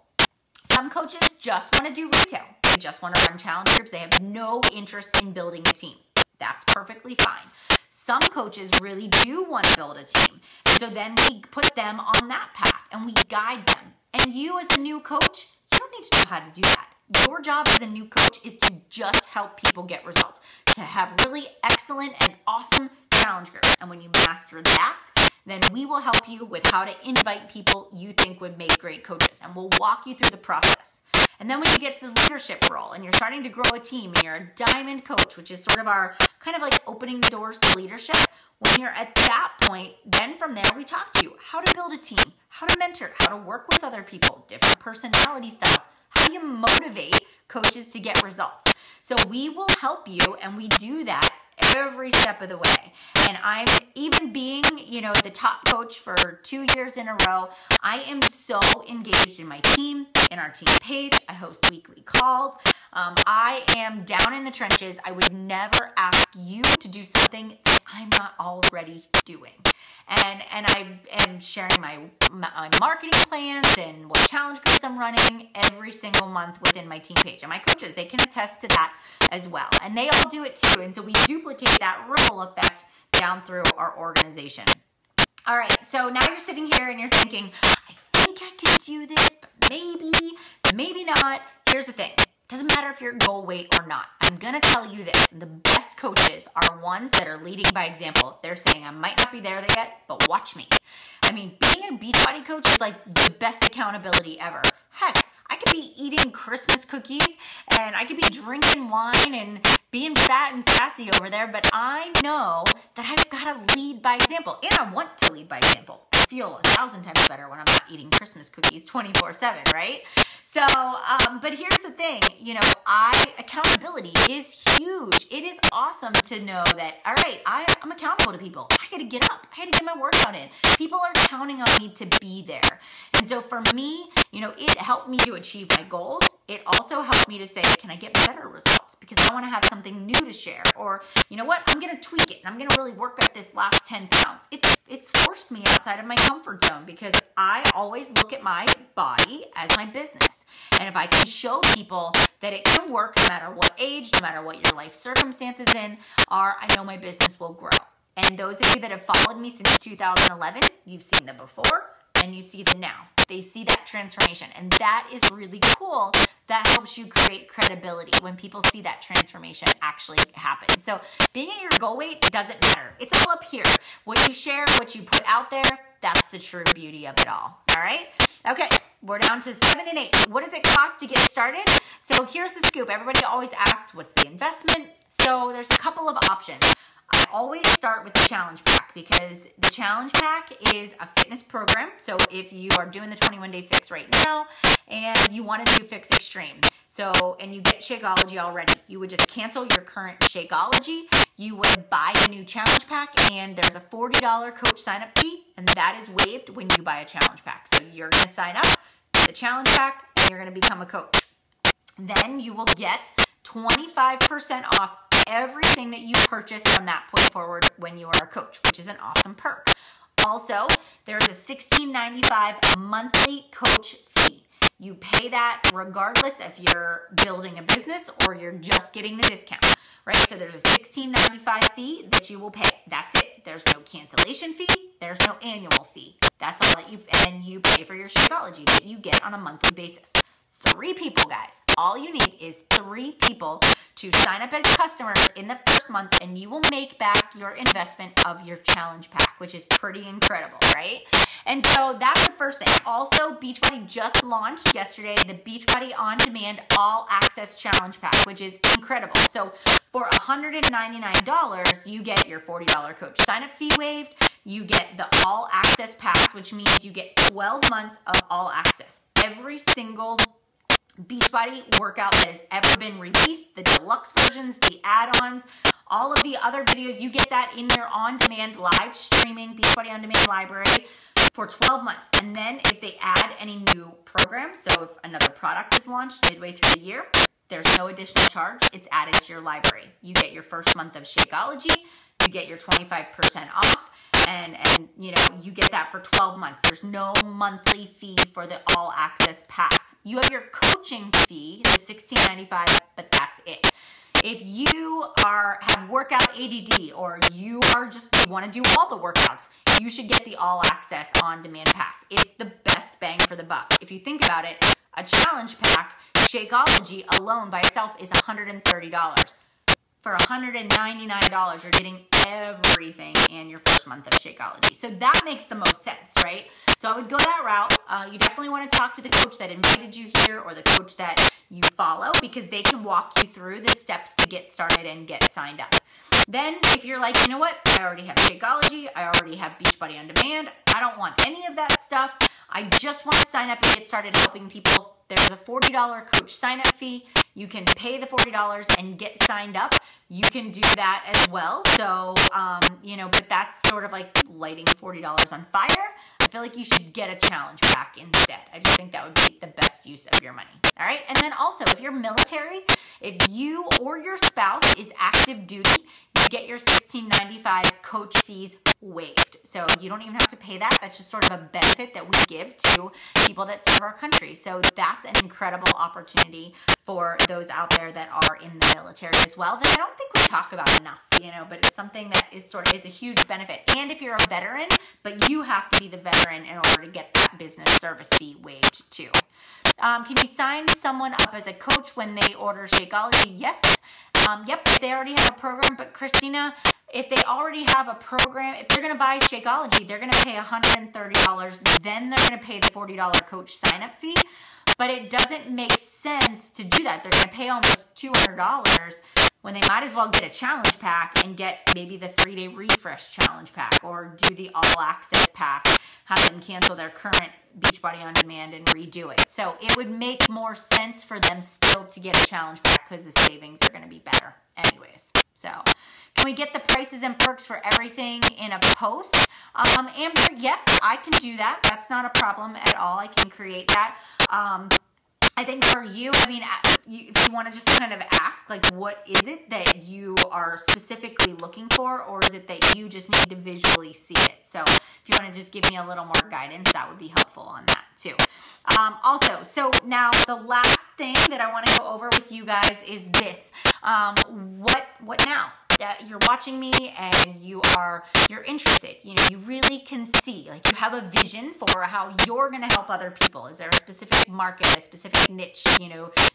Some coaches just want to do retail. They just want to run challenge groups. They have no interest in building a team. That's perfectly fine. Some coaches really do want to build a team. And so then we put them on that path and we guide them. And you as a new coach, you don't need to know how to do that. Your job as a new coach is to just help people get results, to have really excellent and awesome challenge groups. And when you master that, then we will help you with how to invite people you think would make great coaches. And we'll walk you through the process. And then when you get to the leadership role and you're starting to grow a team and you're a diamond coach, which is sort of our kind of like opening the doors to leadership, when you're at that point, then from there we talk to you how to build a team, how to mentor, how to work with other people, different personality styles, how do you motivate coaches to get results. So we will help you, and we do that every step of the way. And I'm even being, the top coach for 2 years in a row, I am so engaged in my team, in our team page. I host weekly calls. I am down in the trenches. I would never ask you to do something that I'm not already doing. And I am sharing my marketing plans and what challenge groups I'm running every single month within my team page. And my coaches, they can attest to that as well. And they all do it too. And so we duplicate that ripple effect down through our organization. All right, so now you're sitting here and you're thinking, I think I can do this, but maybe not. Here's the thing. Doesn't matter if you're goal weight or not. I'm going to tell you this. The best coaches are ones that are leading by example. They're saying, I might not be there yet, but watch me. I mean, being a Beachbody coach is like the best accountability ever. Heck, I could be eating Christmas cookies and I could be drinking wine and being fat and sassy over there, but I know that I've got to lead by example, and I want to lead by example. I feel 1,000 times better when I'm not eating Christmas cookies 24/7, right? So, but here's the thing, accountability is huge. It is awesome to know that, all right, I'm accountable to people. I got to get up. I got to get my workout in. People are counting on me to be there. And so for me, it helped me to achieve my goals. It also helped me to say, can I get better results? Because I want to have something new to share. Or, you know what, I'm going to tweak it and I'm going to really work at this last 10 pounds. It's forced me outside of my comfort zone because I always look at my body as my business. And if I can show people that it can work no matter what age, no matter what your life circumstances are, I know my business will grow. And those of you that have followed me since 2011, you've seen the before and you see the now. They see that transformation. And that is really cool. That helps you create credibility when people see that transformation actually happen. So being at your goal weight doesn't matter. It's all up here. What you share, what you put out there, that's the true beauty of it all. All right? Okay, we're down to 7 and 8. What does it cost to get started? So here's the scoop. Everybody always asks, what's the investment? So there's a couple of options. I always start with the challenge pack because the challenge pack is a fitness program. So if you are doing the 21-day fix right now and you want to do Fix Extreme, and you get Shakeology already, you would just cancel your current Shakeology. You would buy the new challenge pack and there's a $40 coach sign-up fee, and that is waived when you buy a challenge pack. So you're going to sign up, get the challenge pack, and you're going to become a coach. Then you will get 25% off everything that you purchase from that point forward when you are a coach, which is an awesome perk. Also, there's a $16.95 monthly coach fee. You pay that regardless if you're building a business or you're just getting the discount, right? So there's a $16.95 fee that you will pay. That's it. There's no cancellation fee. There's no annual fee. That's all that and then you pay for your Shakeology that you get on a monthly basis. 3 people, guys. All you need is 3 people to sign up as customers in the first month, and you will make back your investment of your challenge pack, which is pretty incredible, right? And so that's the first thing. Also, Beachbody just launched yesterday the Beachbody On Demand All Access Challenge Pack, which is incredible. So for $199, you get your $40 coach sign-up fee waived. You get the All Access Pass, which means you get 12 months of all access. Every single Beachbody workout that has ever been released, the deluxe versions, the add-ons, all of the other videos, you get that in your on-demand live streaming Beachbody on-demand library for 12 months. And then if they add any new programs, so if another product is launched midway through the year, there's no additional charge. It's added to your library. You get your first month of Shakeology, you get your 25% off, and you get that for 12 months. There's no monthly fee for the all access pass. You have your coaching fee, the $16.95, but that's it. If you have workout ADD or you want to do all the workouts, you should get the all access on demand pass. It's the best bang for the buck. If you think about it, a challenge pack, Shakeology alone by itself is $130. For $199, you're getting everything in your first month of Shakeology. So that makes the most sense, right? So I would go that route. You definitely want to talk to the coach that invited you here or the coach that you follow because they can walk you through the steps to get started and get signed up. Then if you're like, you know what, I already have Shakeology, I already have Beachbody On Demand, I don't want any of that stuff, I just want to sign up and get started helping people, there's a $40 coach sign-up fee. You can pay the $40 and get signed up. You can do that as well. So, but that's sort of like lighting $40 on fire. feel like you should get a challenge pack instead. I just think that would be the best use of your money. All right. And then also, if you're military, if you or your spouse is active duty, you get your $16.95 coach fees waived. So you don't even have to pay that. That's just sort of a benefit that we give to people that serve our country. So that's an incredible opportunity for those out there that are in the military as well, that I don't think we talk about enough, but it's something that is a huge benefit. And if you're a veteran, but you have to be the veteran in order to get that business service fee waived too. Can you sign someone up as a coach when they order Shakeology? Yes. Yep, if they already have a program. But Christina, if they already have a program, if they're going to buy Shakeology, they're going to pay $130. Then they're going to pay the $40 coach sign-up fee. But it doesn't make sense to do that. They're going to pay almost $200 when they might as well get a challenge pack and get maybe the 3-day refresh challenge pack, or do the all access pass, have them cancel their current Beachbody on demand and redo it. So it would make more sense for them still to get a challenge pack, because the savings are going to be better anyways. So can we get the prices and perks for everything in a post? Amber, yes, I can do that. That's not a problem at all. I can create that. I think for you, if you want to just kind of ask, like, what is it that you are specifically looking for, or is it that you just need to visually see it? So if you want to just give me a little more guidance, that would be helpful on that too. Also, so now the last thing that I want to go over with you guys is this. What now? You're watching me and you're interested. You really can see, like, you have a vision for how you're going to help other people. Is there a specific market, a specific niche,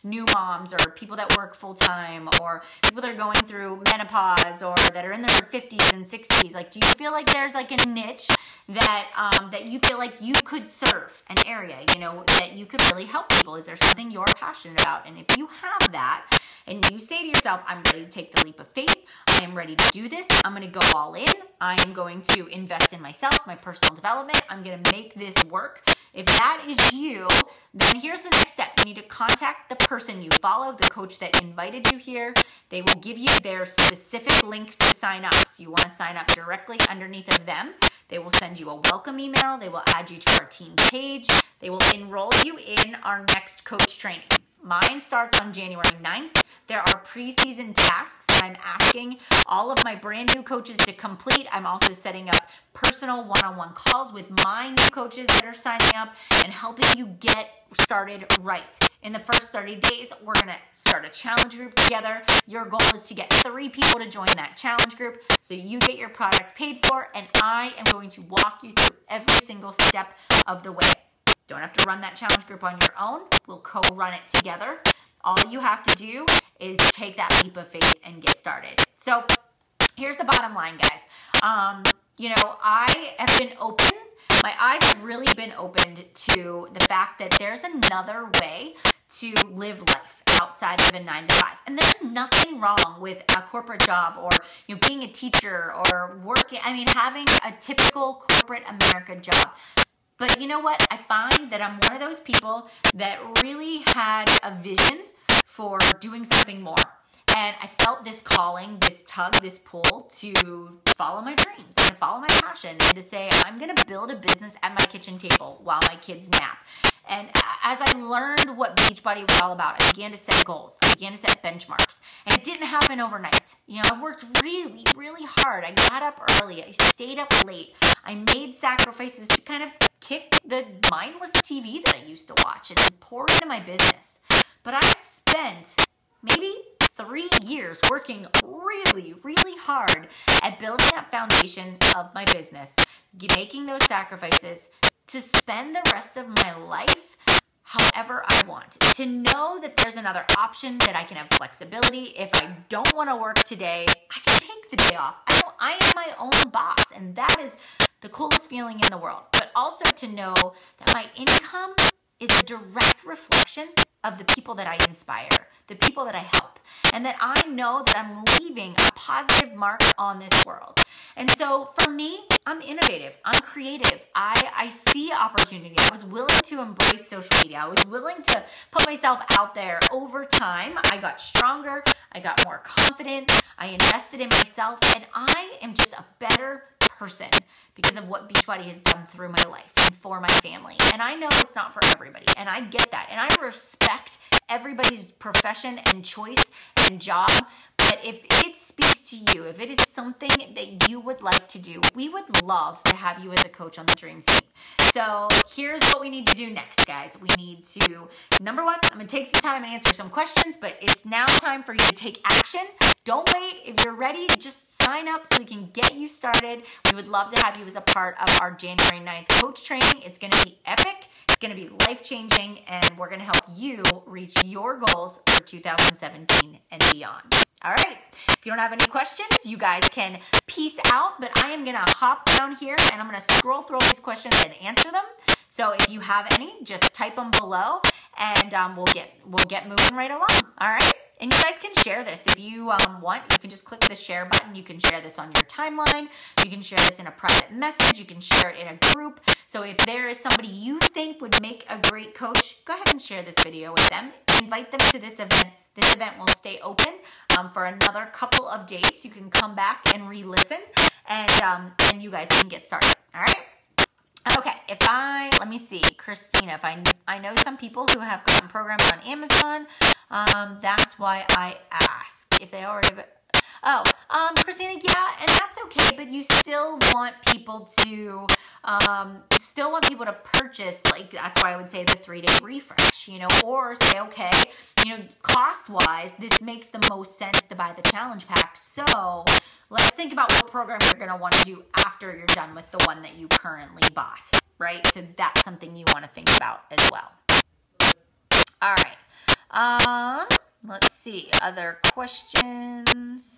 new moms, or people that work full time, or people that are going through menopause, or that are in their 50s and 60s? Like, do you feel like there's like a niche that you feel like you could serve, an area, that you could really help people? Is there something you're passionate about? And if you have that, and you say to yourself, I'm ready to take the leap of faith, I am ready to do this, I'm going to go all in, I am going to invest in myself, my personal development, I'm going to make this work. If that is you, then here's the next step. You need to contact the person you follow, the coach that invited you here. They will give you their specific link to sign up. So you want to sign up directly underneath of them. They will send you a welcome email. They will add you to our team page. They will enroll you in our next coach training. Mine starts on January 9th. There are preseason tasks that I'm asking all of my brand new coaches to complete. I'm also setting up personal one-on-one calls with my new coaches that are signing up and helping you get started right. In the first 30 days, we're going to start a challenge group together. Your goal is to get 3 people to join that challenge group so you get your product paid for, and I am going to walk you through every single step of the way. Don't have to run that challenge group on your own. We'll co-run it together. All you have to do is take that leap of faith and get started. So here's the bottom line, guys. I have been open. My eyes have really been opened to the fact that there's another way to live life outside of a 9-to-5. And there's nothing wrong with a corporate job, or being a teacher, or working, having a typical corporate America job. But you know what? I find that I'm one of those people that really had a vision for doing something more. And I felt this calling, this tug, this pull to follow my dreams and to follow my passion, and to say, I'm going to build a business at my kitchen table while my kids nap. And as I learned what Beachbody was all about, I began to set goals. I began to set benchmarks. And it didn't happen overnight. I worked really, really hard. I got up early. I stayed up late. I made sacrifices to kind of kick the mindless TV that I used to watch and pour into my business. But I spent maybe 3 years working really, really hard at building that foundation of my business, making those sacrifices to spend the rest of my life however I want. To know that there's another option, that I can have flexibility. If I don't want to work today, I can take the day off. I am my own boss, and that is the coolest feeling in the world. But also to know that my income is a direct reflection of the people that I inspire, the people that I help, and that I know that I'm leaving a positive mark on this world. And so for me, I'm innovative, I'm creative, I see opportunity. I was willing to embrace social media. I was willing to put myself out there. Over time, I got stronger, I got more confident, I invested in myself, and I am just a better person because of what Beachbody has done through my life and for my family. And I know it's not for everybody, and I get that. And I respect everybody's profession and choice and job. But if it speaks to you, if it is something that you would like to do, we would love to have you as a coach on the Dream Team. So here's what we need to do next, guys. We need to, number one, I'm going to take some time and answer some questions, but it's now time for you to take action. Don't wait. If you're ready, just sign up so we can get you started. We would love to have you as a part of our January 9th coach training. It's going to be epic. It's going to be life-changing, and we're going to help you reach your goals for 2017 and beyond. All right. If you don't have any questions, you guys can peace out, but I am going to hop down here and I'm going to scroll through all these questions and answer them. So if you have any, just type them below and we'll get moving right along. All right. And you guys can share this. If you want, you can just click the share button. You can share this on your timeline. You can share this in a private message. You can share it in a group. So if there is somebody you think would make a great coach, go ahead and share this video with them. Invite them to this event. This event will stay open for another couple of days. You can come back and re-listen, and you guys can get started. All right. Okay. Let me see, Christina. If I know some people who have gotten programs on Amazon. That's why I ask if they already have it. Christina, yeah, and that's okay, but you still want people to purchase, like, that's why I would say the 3-day refresh, or say, okay, cost-wise, this makes the most sense to buy the challenge pack. So let's think about what program you're going to want to do after you're done with the one that you currently bought, right? So that's something you want to think about as well. All right. Let's see, other questions.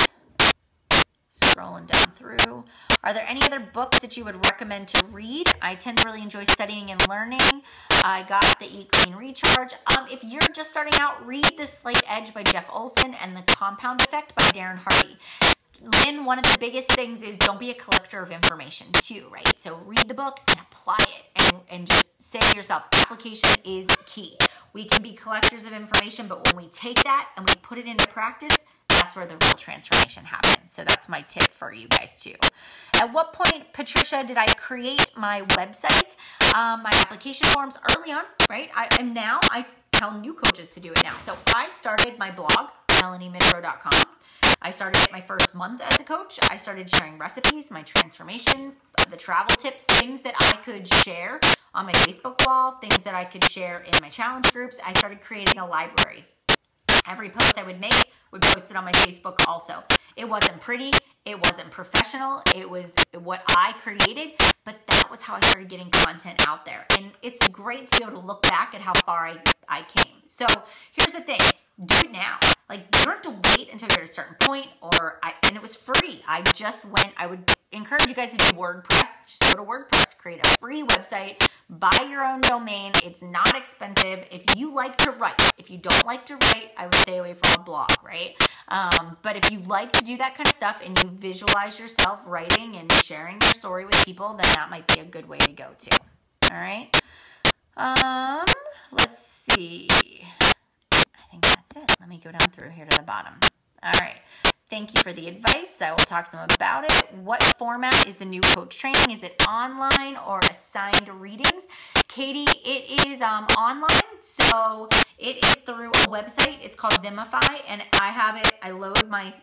Scrolling down through. Are there any other books that you would recommend to read? I tend to really enjoy studying and learning. I got the Eat Clean Recharge. If you're just starting out, read The Slight Edge by Jeff Olson and The Compound Effect by Darren Hardy. Lynn, one of the biggest things is don't be a collector of information too, right? So read the book and apply it, and just say to yourself, application is key. We can be collectors of information, but when we take that and we put it into practice, that's where the real transformation happens. So that's my tip for you guys too. At what point, Patricia, did I create my website, my application forms early on, right? I tell new coaches to do it now. So I started my blog, MelanieMitro.com. I started it my first month as a coach. I started sharing recipes, my transformation, the travel tips, things that I could share on my Facebook wall, things that I could share in my challenge groups. I started creating a library. Every post I would make would post it on my Facebook also. It wasn't pretty. It wasn't professional. It was what I created, but that was how I started getting content out there. And it's great to be able to look back at how far I came. So here's the thing. Do it now. Like, you don't have to wait until you're at a certain point, and it was free. I would encourage you guys to do WordPress. Just go to WordPress, create a free website, buy your own domain. It's not expensive. If you like to write, if you don't like to write, I would stay away from a blog, right? But if you like to do that kind of stuff and you visualize yourself writing and sharing your story with people, then that might be a good way to go too. All right. Let's see. I think that's it. Let me go down through here to the bottom. All right. Thank you for the advice. I will talk to them about it. What format is the new coach training? Is it online or assigned readings? Katie, it is online. So it is through a website. It's called Vimify, and I have it. I load my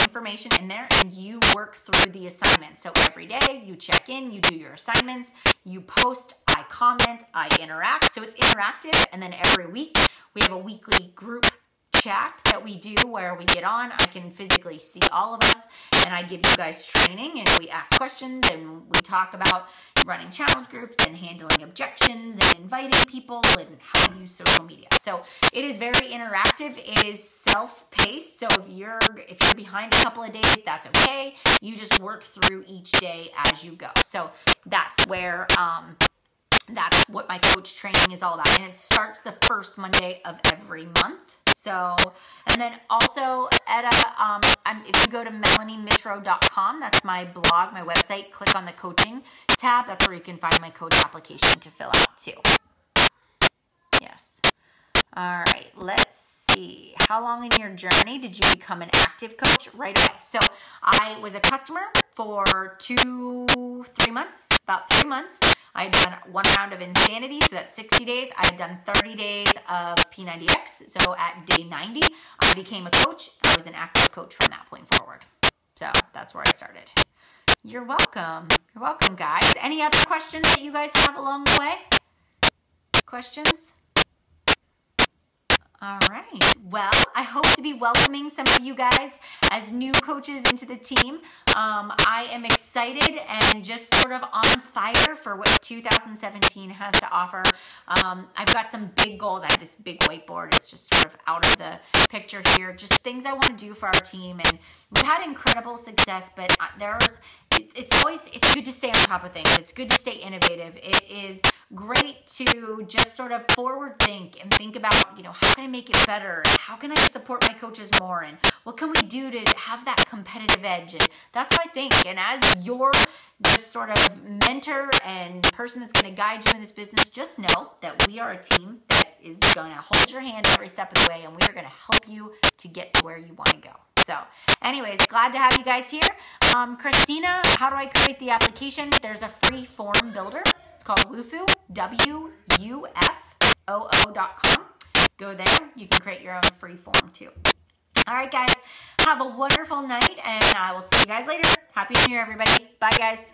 information in there, and you work through the assignments. So every day you check in, you do your assignments, you post, I comment, I interact. So it's interactive, and then every week we have a weekly group chat that we do where we get on. I can physically see all of us, and I give you guys training, and we ask questions, and we talk about running challenge groups and handling objections and inviting people and how to use social media. So it is very interactive. It is self-paced. So if you're behind a couple of days, that's okay. You just work through each day as you go. So that's where that's what my coach training is all about. And it starts the first Monday of every month. So, and then also if you go to MelanieMitro.com, that's my blog, my website, click on the coaching tab. That's where you can find my coach application to fill out too. Yes. All right, let's see. How long in your journey did you become an active coach? Right away. So I was a customer for 3 months, about 3 months. I had done 1 round of Insanity, so that's 60 days. I had done 30 days of P90X. So at day 90, I became a coach. I was an active coach from that point forward. So that's where I started. You're welcome. You're welcome, guys. Any other questions that you guys have along the way? Questions? All right. Well, I hope to be welcoming some of you guys as new coaches into the team. I am excited and just sort of on fire for what 2017 has to offer. I've got some big goals. I have this big whiteboard. It's just sort of out of the picture here. Just things I want to do for our team. And we've had incredible success, but it's good to stay on top of things. It's good to stay innovative. It is great to just sort of forward think and think about, how can I make it better? How can I support my coaches more? And what can we do to have that competitive edge? And that's what I think. And as your just sort of mentor and person that's going to guide you in this business, just know that we are a team that is going to hold your hand every step of the way, and we are going to help you to get to where you want to go. So anyways, glad to have you guys here. Christina, how do I create the application? There's a free form builder. It's called Wufoo, WUFOO.com. Go there. You can create your own free form too. All right, guys. Have a wonderful night, and I will see you guys later. Happy New Year, everybody. Bye, guys.